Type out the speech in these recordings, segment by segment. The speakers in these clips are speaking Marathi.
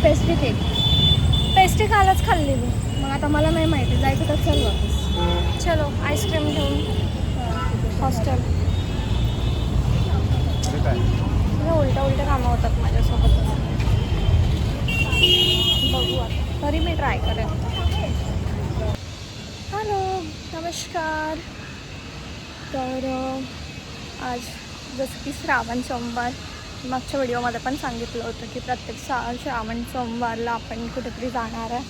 Pastry cake. पेस्ट्री कालच खाल्ली मी. मग आता मला नाही माहिती जायचं तर चल वापस. चलो आईस्क्रीम घेऊन हॉस्टेल. उलट्या कामं होतात माझ्यासोबत. बघू आता तरी मी ट्राय करेन. हॅलो नमस्कार. तर आज जसं की श्रावण सोमवार मागच्या व्हिडिओमध्ये पण सांगितलं होतं की प्रत्येक श्रावण सोमवारला आपण कुठेतरी जाणार आहे.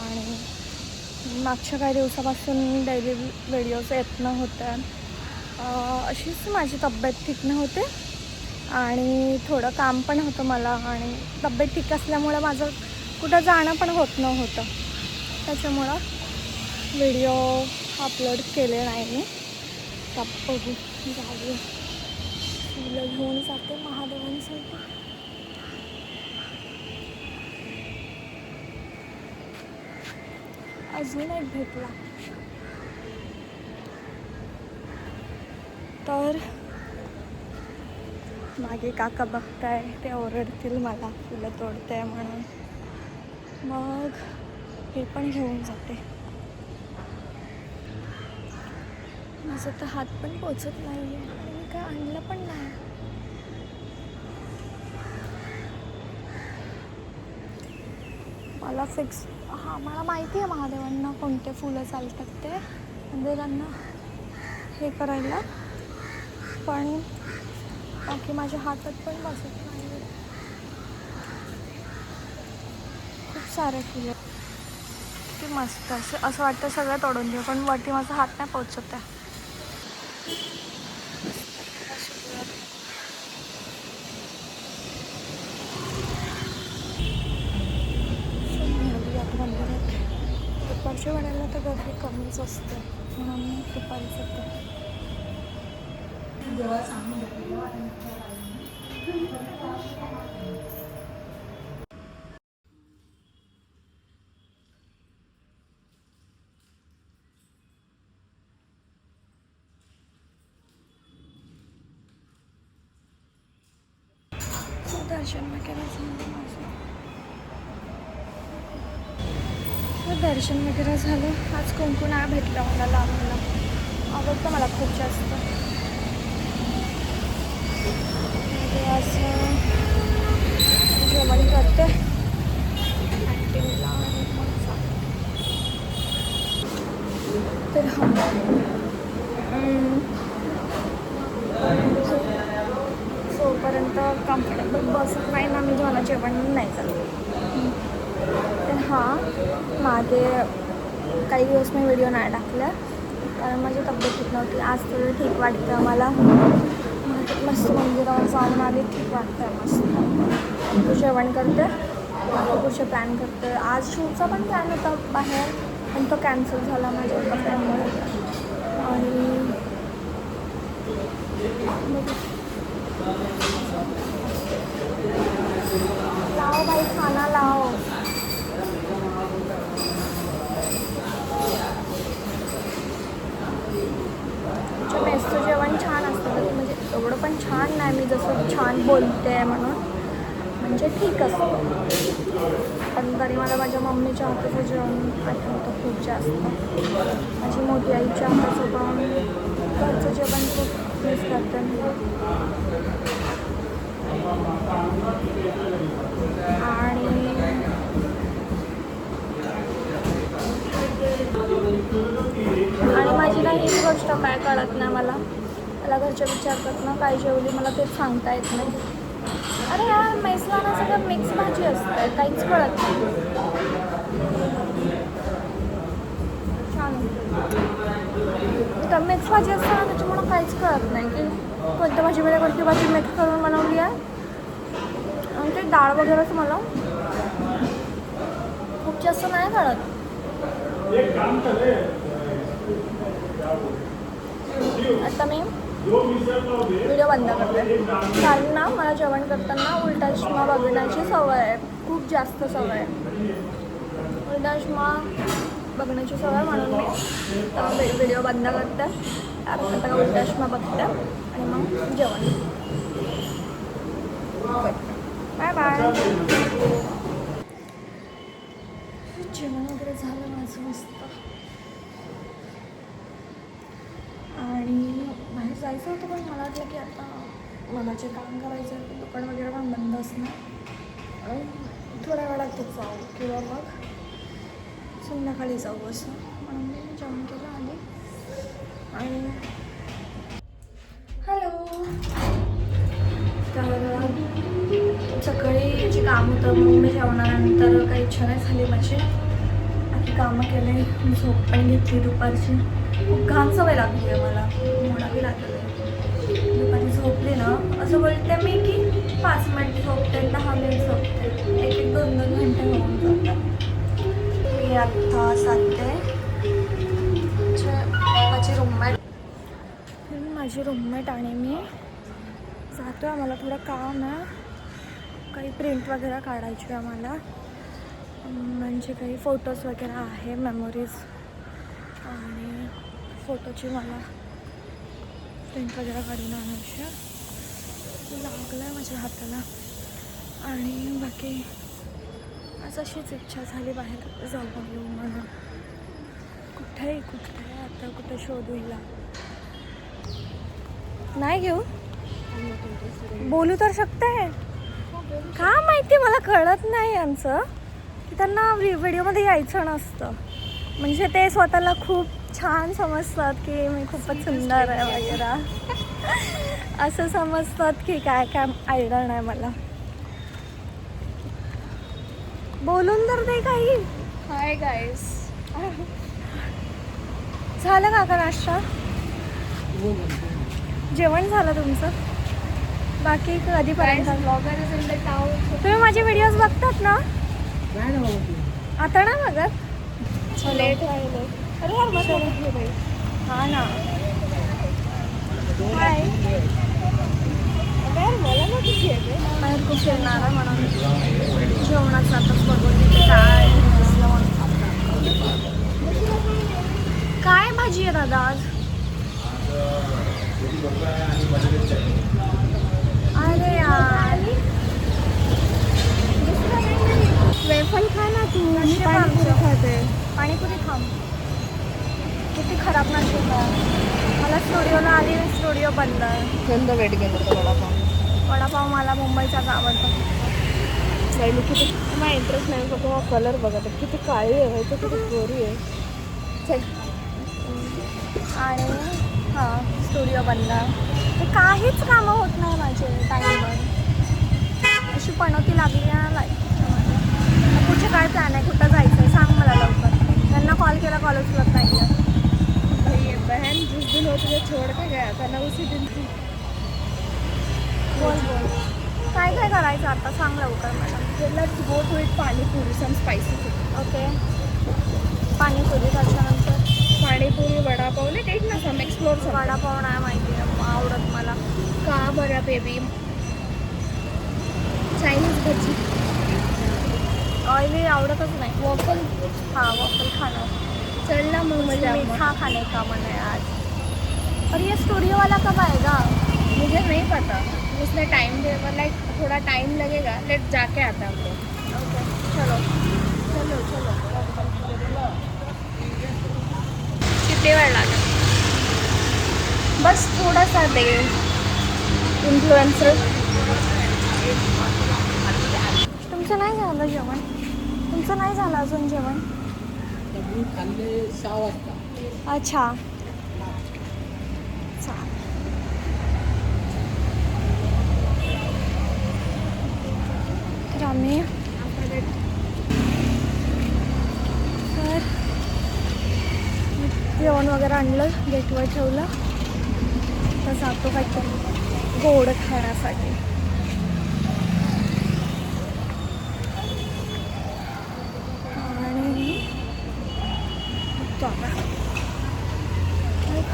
आणि मागच्या काही दिवसापासून डेली व्हिडिओज येत नव्हत्या. अशीच माझी तब्येत ठीक नव्हते आणि थोडं काम पण होतं मला. आणि तब्येत ठीक असल्यामुळं माझं कुठं जाणं पण होत नव्हतं. त्याच्यामुळं व्हिडिओ अपलोड केले नाही मी. बघू जाऊ फुलं घेऊन जाते महादेवांसाठी. अजून एक भेटला तर मागे काका बघताय ते ओरडतील मला फुलं तोडते म्हणून. मग हे पण घेऊन जाते. माझं तर हात पण पोचत नाही आहे आणि मी काय आणलं पण नाही. मला फिक्स मला माहिती आहे महादेवांना कोणते फुलं चालतात ते मंदिरांना हे करायला. पण बाकी माझ्या हातात पण बसत नाही. खूप सारे फुलं किती मस्त असं वाटतं सगळं तोडून देऊ. पण वरती माझा हात नाही पोचत आहे. दुपारच्या वेळेला तर गर्दी कमीच असते म्हणून दुपारीच येते. दर्शन वगैरे झालं माझं. दर्शन वगैरे झालं. आज कुंकुणाळ भेटलं मला लावायला. आवडतं मला खूप जास्त. आज जेवण करते ॲक्टिंगला आणि मग तर जोपर्यंत कम्फर्टेबल बसत नाही ना मी मला जेवण नाही चालत. तर मागे काही दिवस मी व्हिडिओ नाही टाकल्या कारण माझी तब्येत ठीक नव्हती. आज थोडं ठीक वाटतं मला. मस्त मंदिरावर जाऊन आले ठीक वाटतं मस्त. जेवण करते पुढचे प्लॅन करते. आज शूटचा पण प्लॅन होता बाहेर पण तो कॅन्सल झाला माझ्या एका फ्रेंडमुळे. आणि लाव बाई खाना लाव. मेसचं जेवण छान असतं म्हणजे एवढं पण छान नाही. मी जसं छान बोलते म्हणून म्हणजे ठीक असतं. पण तरी मला माझ्या मम्मीच्या हाताचं जेवण आठवतं खूप जास्त. माझी मोठी आईच्या हाताचं पण घरचं जेवण खूप मिस करते. आणि माझी ना हीच गोष्ट काय कळत नाही मला घरचे विचारतात ना काय जेवली मला तेच सांगता येत नाही. अरे यार मेसला ना सगळं मिक्स भाजी असते काहीच कळत नाही. छान तर मिक्स भाजी असते ना त्याच्यामुळं काहीच कळत नाही की कोणत्या भाजीमध्ये कोणती भाजी मिक्स करून बनवली आहे. आणि ते डाळ वगैरेच मला खूप जास्त नाही कळत. आता मी व्हिडिओ बंद करते कारण ना मला जेवण करताना उलटा चष्मा बघण्याची सवय आहे. खूप जास्त सवय आहे उलटा चष्मा बघण्याची सवय म्हणून मी व्हिडिओ बंद करते. आता उलटा चष्मा बघते आणि मग जेवण. Bye bye. की आता मला जे काम करायचं आहे ते दुकान वगैरे पण बंद असणार आणि थोड्या वेळात जाऊ किंवा मग संध्याकाळी जाऊ असं म्हणून मी जेवण केलं आणि हॅलो. तर सकाळी जे काम होतं मग मी जेवणानंतर काही इच्छा नाही झाली माझी. बाकी कामं केले, झोप पण घेतली दुपारची. खूप घाण सवय लागली आहे मला, मोडावी लागली आहे. दुपारी झोपली ना असं बोलते मी की 5 मिनिट झोपते, 10 मिनिट झोपते, 1-2 घंटे होऊन जातात. मी आत्ता साधते माझी रूममेट आणि मी जातो आहे. मला थोडं काम आहे, काही प्रिंट वगैरे काढायची आहे मला, म्हणजे काही फोटोज वगैरे आहे, मेमोरीज आणि फोटोची मला प्रिंट वगैरे काढून आणायची. लागलं आहे माझ्या हाताला. आणि बाकी आज अशीच इच्छा झाली बाहेर जाऊ म्हणून. कुठे आता कुठे शोधू हिला. नाही घेऊ, बोलू तर शकते का माहिती, मला कळत नाही यांचं की त्यांना व्हिडिओमध्ये यायचं नसतं. म्हणजे ते स्वतःला खूप छान समजतात की मी खूपच सुंदर आहे वगैरे असं समजतात की काय काय आयडिया नाही मला. बोलून तर ते काही. Hi guys. झालं का नाश्ता? जेवण झालं तुमचं? बाकी कधीपर्यंत? तुम्ही माझे व्हिडिओज बघतात ना? आता ना बघत लेट राहिले. अरे यार मग हा ना. हाय. बाहेर खूप येणार आहे म्हणून जेवणाचं आताच बघून काय काय भाजी आहे दादा आज? अरे यार वेफल खा ना तू. पाणीपुरी खाते. पाणीपुरी थांब. किती खराब नशीब आहे. मला स्टुडिओला आली, स्टुडिओ बंद आहे. थंड वेट गेलं तर वडापाव मला मुंबईचाच आवडतो. नाही मी किती मला इंटरेस्ट नाही फक्त मला कलर बघा किती काळी आहे तर किती गोरी आहे. चल. आणि हां स्टुडिओ बंद आहे. काहीच कामं होत नाही माझे टाईमवर. अशी पणवती लागली आहे लाईफ. पुढचे काय प्लॅन आहे? कुठं जायचं आहे सांग मला लवकर. त्यांना कॉल केला, कॉल उचलत नाही आहे. बहन जिस दिन हो तुझे छोड़ के गया था ना उसी दिन थी. बोल काय काय करायचं आता सांग लवकर मला. Let's go to eat panipuri some spicy food. Okay panipuri त्याच्यानंतर पाणीपुरी वडापाव नाही टेक ना सम एक्सप्लोर. वडापाव नाही माहिती आवडत मला. का बरं बेबी? चायनीज भजी ऑइली आवडतच नाही. वॉफल हाँ वॉफल खाना. चल ना मग मजा. मीठा खाने का मन है आज. और ये स्टूडियो वाला कब आएगा? मुझे नहीं पता. उसने टाइम दे लाइक थोड़ा टाइम लगेगा. लेट जाके आता हम लोग. ओके चलो चलो चलो. किती वेळ लागेल? बस थोडासा दे. इन्फ्लुएन्सर. तुमचं नाही झालं जेवण? तुमचं नाही झालं अजून जेवण? खाल्ले 6 वाजता. अच्छा चालेल. तर आम्ही तर जेवण वगैरे आणलं, गेटवर ठेवलं. तर जातो काहीतरी गोड खाण्यासाठी.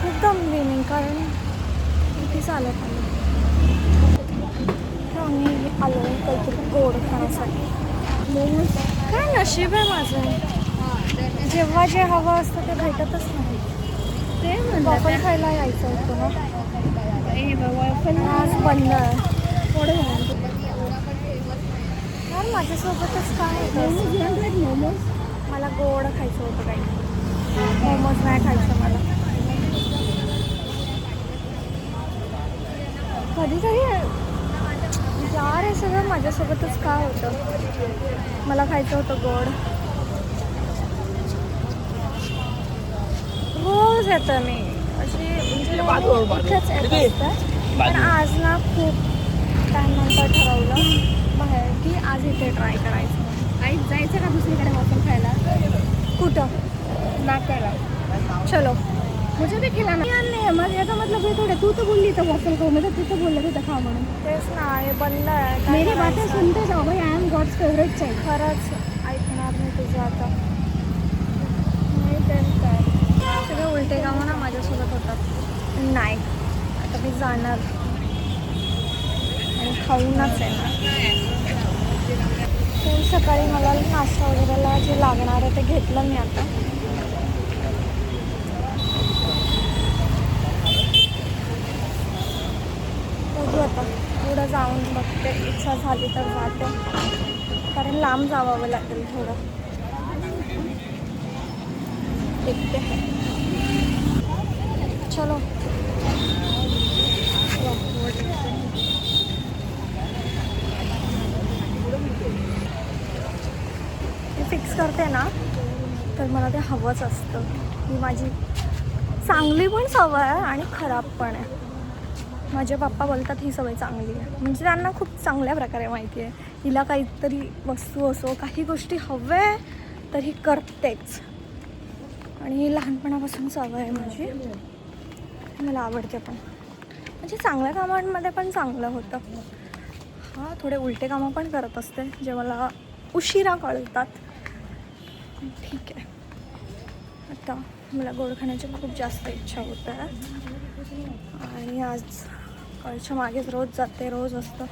खूप दमली मी कारण किती चालत आलो. आम्ही आलो काहीतरी गोड खाण्यासाठी. मोमोज काय नशीब आहे माझं. जेव्हा जे हवं असतं ते भेटतच नाही. ते वॉफल खायला यायचं होतं ना. वॉफल आज बंद आहे. थोडं यार माझ्यासोबतच काय मोमोज. मला गोड खायचं होतं काही. मोमोज नाही खायचं मला. कधीतरी यार हे सगळं माझ्यासोबतच का होतं. मला खायचं होतं गोड. रोज येतं मी अशी म्हणजे इथेच येत असतं. पण आज ना खूप टायमानंतर ठरवलं बाहेर की आज इथे ट्राय करायचं. आई जायचं का दुसरीकडे वॉफल खायला? कुठं? नाकाला. चलो. मुझे भी खिलाना नहीं. मग याचा मतलब हे थोडं तू तर बोलली तर वॉफल खाऊ. मी तर तिथं बोललं तिथं खा म्हणून. तेच ना हे बंद आहे. काय मेरी बातें करायचं? सुनते जाओ भाई. I am God's favourite child. खरंच ऐकणार नाही तुझं आता. नाही तर काय सगळे उलटे कामं ना माझ्यासोबत होतात. नाही आता मी जाणार आणि खाऊनच येणार. तर सकाळी मला नाश्ता वगैरेला जे लागणार आहे ते घेतलं मी आता. बघू आता पुढं जाऊन बघते. इच्छा झाली तर जाते कारण लांब जावावं लागेल थोडं. देखते चलो. मी फिक्स करते ना तर मला ते हवंच असतं. ही माझी चांगली पण सवय आहे आणि खराब पण आहे. माझे पप्पा बोलतात ही सवय चांगली आहे. म्हणजे त्यांना खूप चांगल्या प्रकारे माहिती आहे हिला काहीतरी वस्तू असो काही गोष्टी हवे तर ही करतेच. आणि ही लहानपणापासून सवय आहे माझी. मला आवडते पण म्हणजे चांगल्या कामांमध्ये पण चांगलं होतं. हां थोडे उलटे कामं पण करत असते जे मला उशिरा कळतात. ठीक आहे. आता मला गोड खाण्याची खूप जास्त इच्छा होत आहे आणि आज कळच्या मागेच रोज जाते. रोज असतं.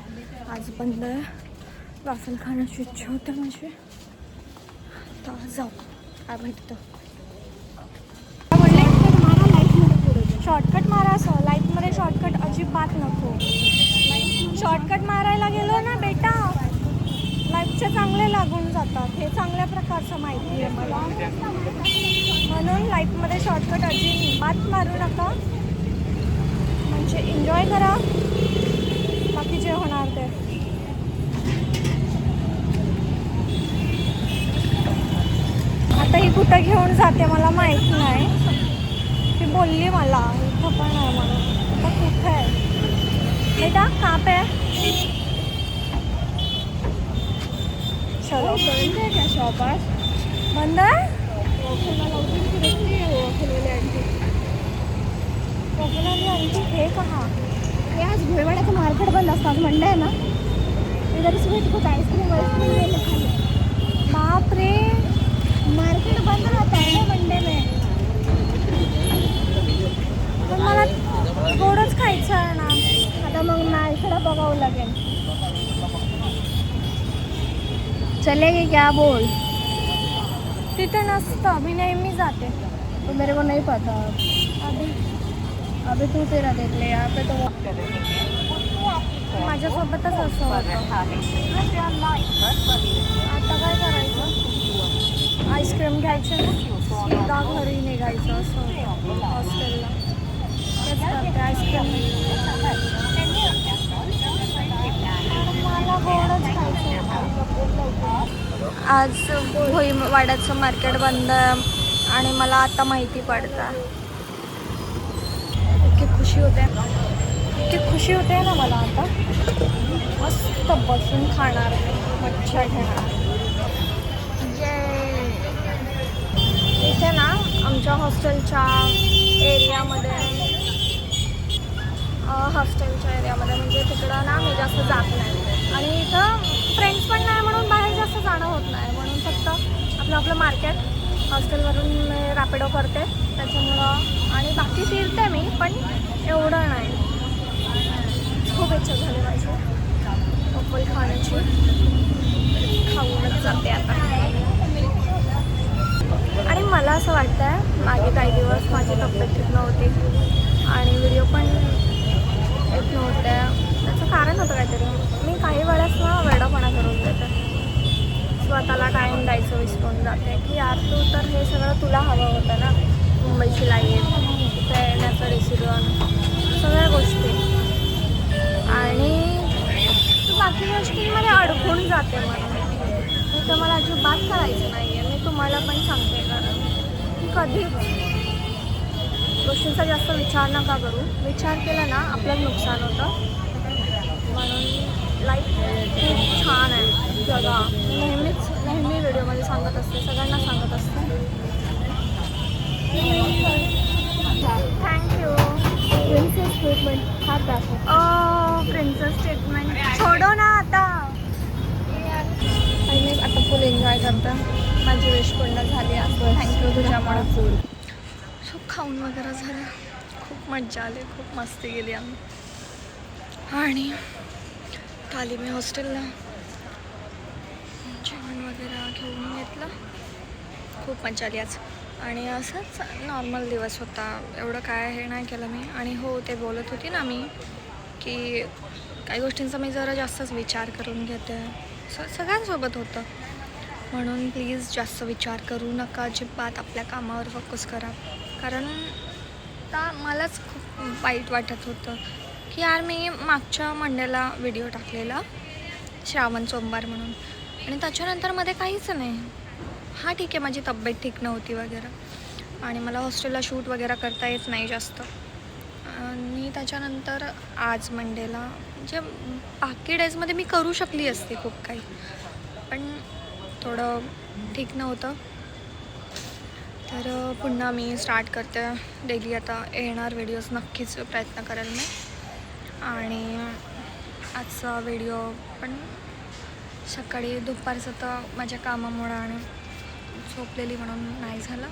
आज बंद आहे. वाफल खाण्याची इच्छा होते माझी. आता जाऊ काय भेटतं. शॉर्टकट मारा असं. लाईफमध्ये शॉर्टकट अजिबात नको. शॉर्टकट मारायला गेलो ना बेटा लाईफचे चांगले लागून जातात. हे चांगल्या प्रकारचं माहिती आहे मला. म्हणून लाईफमध्ये शॉर्टकट अजिबात मारू नका. म्हणजे एन्जॉय करा बाकी जे होणार ते. आता ही कुठं घेऊन जाते मला माहीत नाही. ती बोलली मला इथं पण आहे म्हणून. आता कुठं आहे बेटा कहाँ पे है? चलो. बंद है क्या शॉप आज? बंद आहे. कोकणातली आणखी हे कहा? हे आज भोयवाड्याचं मार्केट बंद असतात. मंडे आहे ना. इधर स्वीट कुछ आइसक्रीम वाइसक्रीम खाली. बाप रे मार्केट बंद रहता है ना मंडे में. पण मला गोडच खायचं आहे ना. आता मग नाश्ता बघावं लागेल. चलेगी क्या बोल. तिथे नसतं. मी नेहमी जाते. तो मेरे को नहीं पता. अभी तू तेरा देख ले. यहाँ पे तो माझ्यासोबतच असं होतं. आता काय करायचं. आईस्क्रीम घ्यायचे ना सीधा घरी निघायचं असं होतं हॉस्टेलला. तेच करते आईस्क्रीम. मला गोडच खायचं होतं. आज भोईवाड्याचं मार्केट बंद आहे आणि मला आता माहिती पडतं. इतकी खुशी होते ना मला. आता मस्त बसून खाणार मच्छा घेणार. इथे ना आमच्या हॉस्टेलच्या एरियामध्ये म्हणजे तिकडं ना मी जास्त जात नाही. आणि इथं फ्रेंड्स पण नाही म्हणून बाहेर जास्त जाणं होत नाही. म्हणून फक्त आपलं मार्केट हॉस्टेलवरून रॅपिडो करते त्याच्यामुळं. आणि बाकी फिरते मी पण एवढं नाही. खूप इच्छा झाली माझी वॉफल खाण्याची. खाऊनच जाते आता. आणि मला असं वाटतं आहे मागे काही दिवस माझी तब्येत ठीक नव्हती आणि व्हिडिओ पण येत नव्हते. त्याचं कारण होतं काहीतरी. मी काही वेळेस ना वेडापणा करून देते. स्वतःला टाईम द्यायचं विसरून जाते की यार तू तर हे सगळं तुला हवं होतं ना. मुंबईची लाईफ, इथे येण्याचं डिसिजन, सगळ्या गोष्टी. आणि तू बाकी गोष्टींमध्ये अडकून जाते म्हणून तर मला अजिबात करायचं नाही आहे. मी तुम्हाला पण सांगते कारण की कधीच गोष्टींचा जास्त विचार नका करू. विचार केला ना आपलं नुकसान होतं. म्हणून लाईफ खूप छान आहे जगा. नेहमी व्हिडिओमध्ये सांगत असते, सगळ्यांना सांगत असते. थँक्यू. प्रिन्सेस ट्रीटमेंट हात दाखव. प्रिन्सेस स्टेटमेंट छोडो ना आता. आणि मी आता फुल एन्जॉय करते. माझी विश पूर्ण झाली असं. थँक्यू तुझ्यामुळे. सो खाऊन वगैरे झालं. खूप मजा आली, खूप मस्ती गेली आम्ही. आणि आली मी हॉस्टेलला, जेवण वगैरे घेऊन घेतलं. खूप मजा आली आज. आणि असंच नॉर्मल दिवस होता, एवढं काय हे नाही केलं मी. आणि हो, ते बोलत होती ना मी की काही गोष्टींचा मी जरा जास्तच विचार करून घेते. सगळ्यांसोबत होतं म्हणून प्लीज जास्त विचार करू नका. अजिबात आपल्या कामावर फोकस करा. कारण आता मलाच खूप वाईट वाटत होतं की यार मी मागच्या मंडेला व्हिडिओ टाकलेला श्रावण सोमवार म्हणून आणि त्याच्यानंतर मध्ये काहीच नाही. हां ठीक आहे, माझी तब्येत ठीक नव्हती वगैरे आणि मला हॉस्टेलला शूट वगैरे करता येत नाही जास्त. आणि त्याच्यानंतर आज मंडेला म्हणजे बाकी डेजमध्ये मी करू शकली असते खूप काही, पण थोडं ठीक नव्हतं. तर पुन्हा मी स्टार्ट करते डेली. आता येणार व्हिडिओज नक्कीच प्रयत्न करेल मी. आणि आजचा व्हिडिओ पण सकाळी दुपारचं तर माझ्या कामामुळं आणि झोपलेली म्हणून नाही झालं.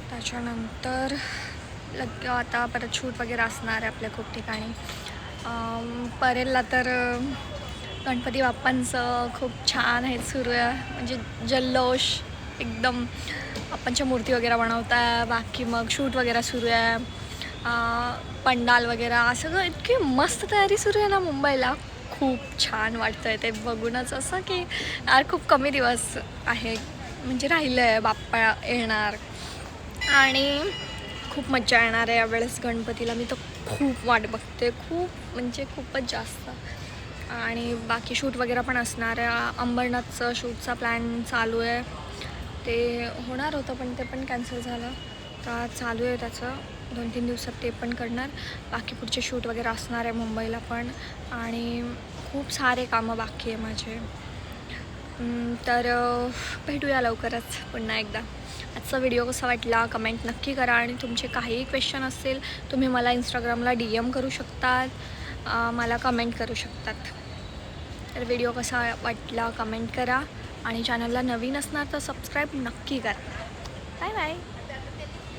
त्याच्यानंतर आता परत शूट वगैरे असणार आहे आपल्या खूप ठिकाणी. परेलला तर गणपती बाप्पांचं खूप छान आहे सुरू आहे, म्हणजे जल्लोष एकदम. बाप्पांच्या मूर्ती वगैरे बनवता, बाकी मग शूट वगैरे सुरू आहे, पंडाल वगैरे सगळं इतकी मस्त तयारी सुरू आहे ना मुंबईला. खूप छान वाटतं आहे ते बघूनच असं की यार खूप कमी दिवस आहे म्हणजे राहिलं आहे बाप्पा येणार आणि खूप मजा येणार आहे यावेळेस गणपतीला. मी तर खूप वाट बघते, खूप म्हणजे खूपच जास्त. आणि बाकी शूट वगैरे पण असणार आहे. अंबरनाथचं शूटचा प्लॅन चालू आहे, ते होणार होतं पण ते पण कॅन्सल झालं. तर चालू आहे त्याचं, 2-3 दिवसात ते पण करणार. बाकी पुढचे शूट वगैरे असणार आहे मुंबईला पण आणि खूप सारे कामं बाकी आहे माझे. तर भेटूया लवकरच पुन्हा एकदा. आजचा व्हिडिओ कसा वाटला कमेंट नक्की करा. आणि तुमचे काहीही क्वेश्चन असतील तुम्ही मला इंस्टाग्रामला DM करू शकतात, मला कमेंट करू शकतात. तर व्हिडिओ कसा वाटला कमेंट करा आणि चॅनलला नवीन असणार तर सबस्क्राईब नक्की करा. Bye bye.